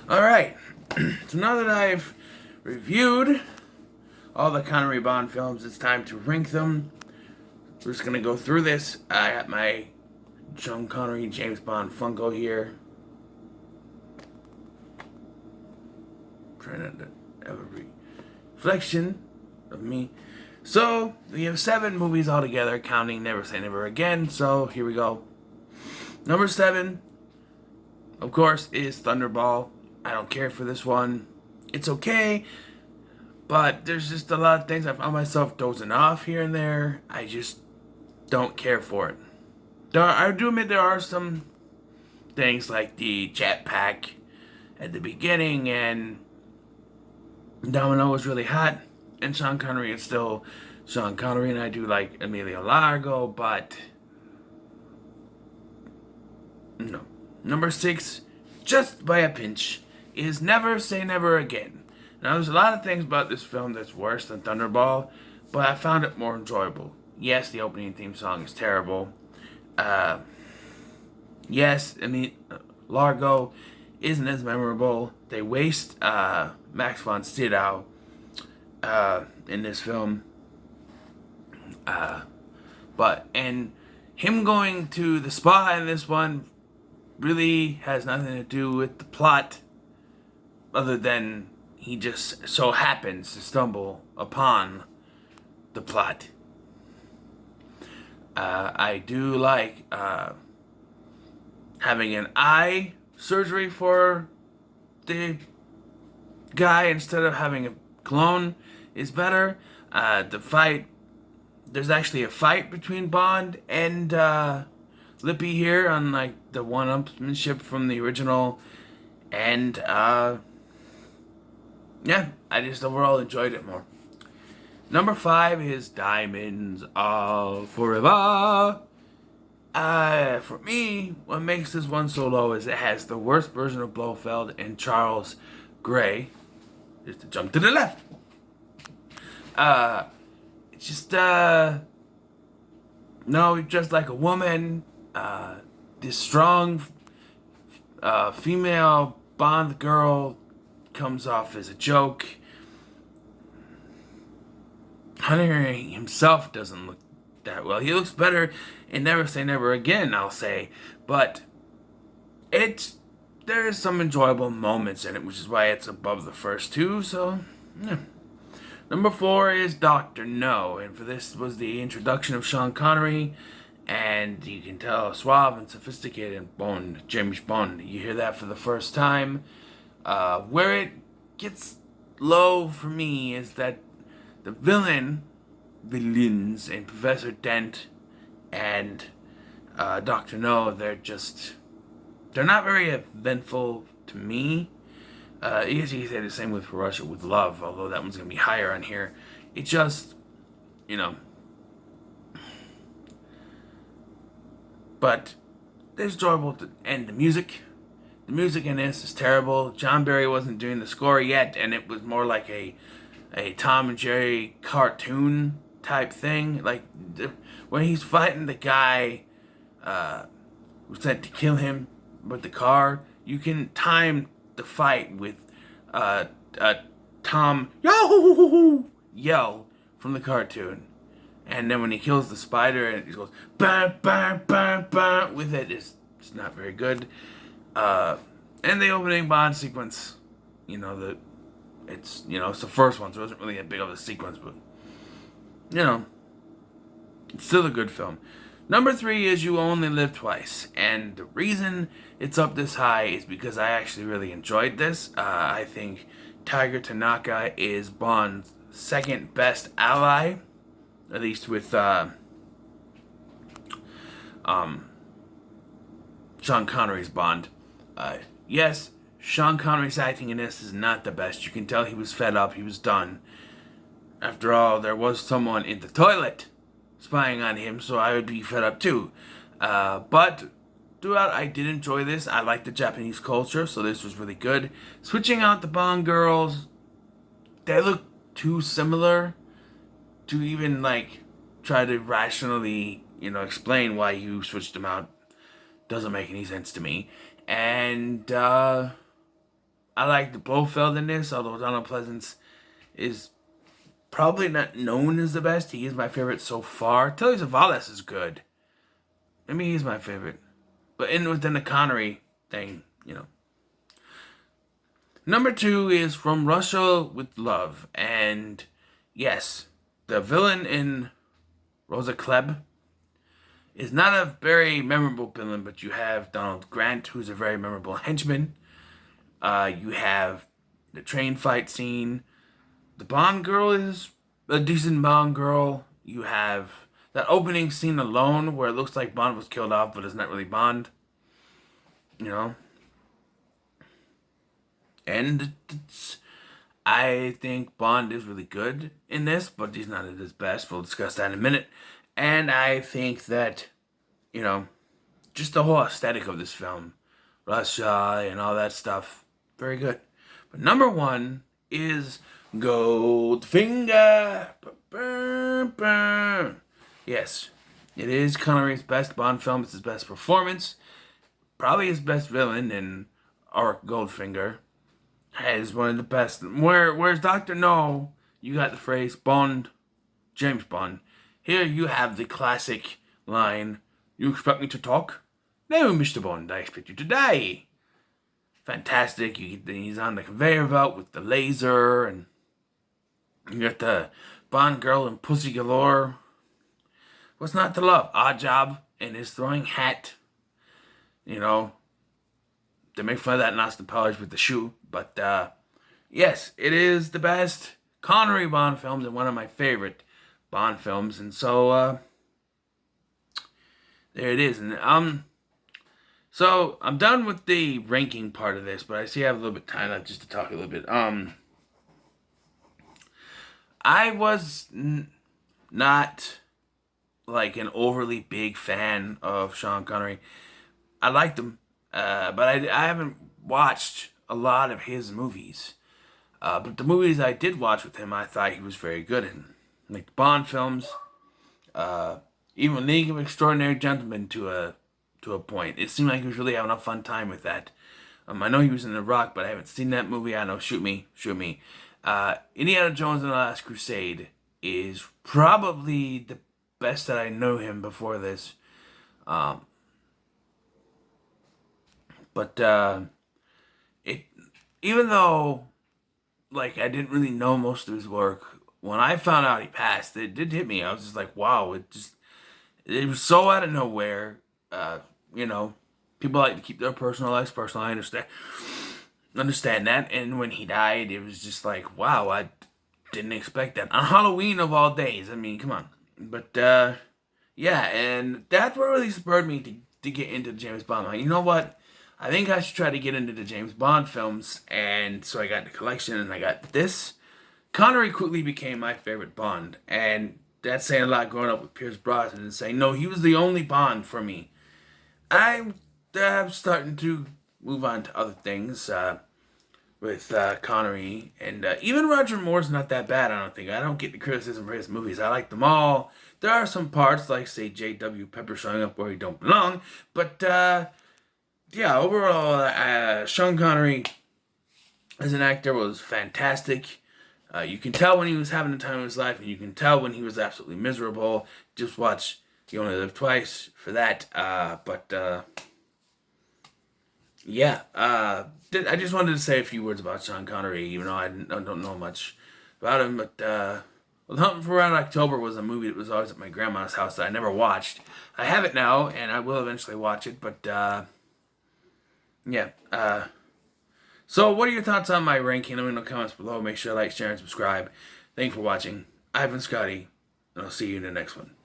Alright, so now that I've reviewed all the Connery Bond films, it's time to rank them. We're just gonna go through this. I got my Sean Connery James Bond Funko here. Trying not to have a reflection of me. So, we have 7 movies altogether, counting Never Say Never Again, so here we go. Number 7, of course, is Thunderball. I don't care for this one. It's okay, but there's just a lot of things I found myself dozing off here and there. I just don't care for it. I do admit there are some things like the jetpack at the beginning, and Domino was really hot, and Sean Connery is still Sean Connery, and I do like Emilio Largo, but no. Number 6, just by a pinch, is Never Say Never Again. Now, there's a lot of things about this film that's worse than Thunderball, but I found it more enjoyable. Yes, the opening theme song is terrible. Yes, Largo isn't as memorable. They waste Max von Sydow in this film. And him going to the spa in this one really has nothing to do with the plot, other than he just so happens to stumble upon the plot. I do like having an eye surgery for the guy instead of having a clone is better. There's actually a fight between Bond and Lippy here on like the one-upsmanship from the original, and yeah, I just overall enjoyed it more. Number 5 is Diamonds Are Forever. For me, what makes this one so low is it has the worst version of Blofeld and Charles Gray. Just to jump to the left. It's just, no, just like a woman. This strong female Bond girl comes off as a joke. Connery himself doesn't look that well. He looks better in Never Say Never Again, I'll say. But there's some enjoyable moments in it, which is why it's above the first 2, so yeah. Number 4 is Dr. No, and for this was the introduction of Sean Connery, and you can tell suave and sophisticated Bond, James Bond. You hear that for the first time. Where it gets low for me is that the villains, and Professor Dent and Dr. No, they're not very eventful to me. I guess you could say the same with Russia with Love, although that one's going to be higher on here. It just, but it's enjoyable and the music in this is terrible. John Barry wasn't doing the score yet, and it was more like a Tom and Jerry cartoon type thing. Like when he's fighting the guy who's sent to kill him with the car, you can time the fight with Tom yell from the cartoon, and then when he kills the spider and he goes bam bam bam bam with it, it's not very good. And the opening Bond sequence, it's the first one, so it wasn't really that big of a sequence, but it's still a good film. Number 3 is You Only Live Twice, and the reason it's up this high is because I actually really enjoyed this. I think Tiger Tanaka is Bond's second best ally, at least with Sean Connery's Bond. Yes, Sean Connery's acting in this is not the best. You can tell he was fed up, he was done. After all, there was someone in the toilet spying on him, so I would be fed up too. But throughout, I did enjoy this. I like the Japanese culture, so this was really good. Switching out the Bond girls, they look too similar to even try to rationally, explain why you switched them out. Doesn't make any sense to me. And I like Blofeld in this, although Donald Pleasance is probably not known as the best. He is my favorite so far. Telly Savalas is good. I mean, he's my favorite. But within the Connery thing, you know. Number 2 is From Russia with Love. And yes, the villain in Rosa Klebb is not a very memorable villain, but you have Donald Grant, who's a very memorable henchman. You have the train fight scene. The Bond girl is a decent Bond girl. You have that opening scene alone where it looks like Bond was killed off, but it's not really Bond. You know? And I think Bond is really good in this, but he's not at his best. We'll discuss that in a minute. And I think that, you know, just the whole aesthetic of this film, Russia and all that stuff, very good. But number 1 is Goldfinger. Yes, it is Connery's best Bond film. It's his best performance. Probably his best villain in Art Goldfinger. Has one of the best. Where's Dr. No, you got the phrase Bond, James Bond. Here you have the classic line, "You expect me to talk? No, Mr. Bond, I expect you to die." Fantastic. He's on the conveyor belt with the laser, and you got the Bond girl and Pussy Galore. What's not to love? Odd Job and his throwing hat. You know, they make fun of that Austin Powers with the shoe. But, yes, it is the best Connery Bond films and one of my favorite Bond films. And so, there it is. And, so I'm done with the ranking part of this, but I see I have a little bit of time left just to talk a little bit. I was not like an overly big fan of Sean Connery. I liked him, but I haven't watched a lot of his movies. But the movies I did watch with him, I thought he was very good in. Like the Bond films, even League of Extraordinary Gentlemen to a point. It seemed like he was really having a fun time with that. I know he was in Iraq, but I haven't seen that movie. I know, shoot me. Indiana Jones and the Last Crusade is probably the best that I know him before this. But even though, like, I didn't really know most of his work, when I found out he passed, it did hit me. I was just like, wow, it was so out of nowhere. You know, people like to keep their personal lives personal. I understand that. And when he died, it was just like, wow, I didn't expect that. On Halloween of all days. I mean, come on. But, yeah, and that's what really spurred me to get into James Bond. Like, you know what? I think I should try to get into the James Bond films, and so I got the collection, and I got this. Connery quickly became my favorite Bond, and that's saying a lot growing up with Pierce Brosnan and saying, no, he was the only Bond for me. I'm starting to move on to other things with Connery, and even Roger Moore's not that bad, I don't think. I don't get the criticism for his movies. I like them all. There are some parts, like, say, J.W. Pepper showing up where he don't belong, but, yeah, overall, Sean Connery as an actor was fantastic. You can tell when he was having the time of his life, and you can tell when he was absolutely miserable. Just watch You Only Live Twice for that. Yeah. I just wanted to say a few words about Sean Connery, even though I don't know much about him. But well, Hunting for Red October was a movie that was always at my grandma's house that I never watched. I have it now, and I will eventually watch it, but yeah. So what are your thoughts on my ranking? Let me know in the comments below. Make sure to like, share, and subscribe. Thanks for watching. I've been Scotty, and I'll see you in the next one.